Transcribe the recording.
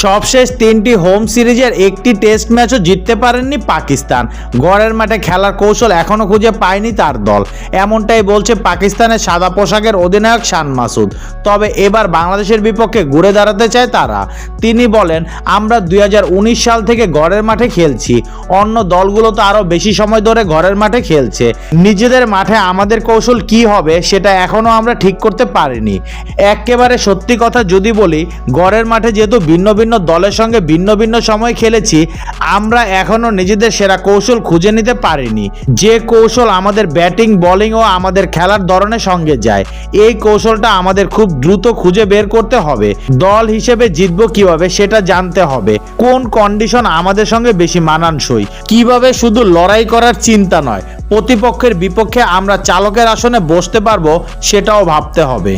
সবশেষ 3টি হোম সিরিজের একটি টেস্ট ম্যাচও জিততে পারেননি পাকিস্তান। ঘরের মাঠে খেলার কৌশল এখনও খুঁজে পায়নি তার দল, এমনটাই বলছে পাকিস্তানের সাদা পোশাকের অধিনায়ক শান মাসুদ। তবে এবার বাংলাদেশের বিপক্ষে ঘুরে দাঁড়াতে চায় তারা। তিনি বলেন, আমরা 2019 সাল থেকে ঘরের মাঠে খেলছি, অন্য দলগুলো তো আরও বেশি সময় ধরে ঘরের মাঠে খেলছে। নিজেদের মাঠে আমাদের কৌশল কি হবে সেটা এখনও আমরা ঠিক করতে পারিনি। একেবারে সত্যি কথা যদি বলি, ঘরের মাঠে যেহেতু ভিন্ন ভিন্ন দলের সঙ্গে ভিন্ন ভিন্ন সময় খেলেছি, আমরা এখনও নিজেদের সেরা কৌশল খুঁজে নিতে পারিনি, যে কৌশল আমাদের ব্যাটিং বোলিং ও আমাদের খেলার ধরনের সঙ্গে যায়। এই কৌশলটা আমাদের খুব দ্রুত খুঁজে বের করতে হবে। দল হিসেবে জিতবো কিভাবে সেটা জানতে হবে, কোন কন্ডিশন আমাদের সঙ্গে বেশি মানানসই, কিভাবে শুধু লড়াই করার চিন্তা নয়, প্রতিপক্ষের বিপক্ষে আমরা চালকের আসনে বসতে পারবো সেটাও ভাবতে হবে।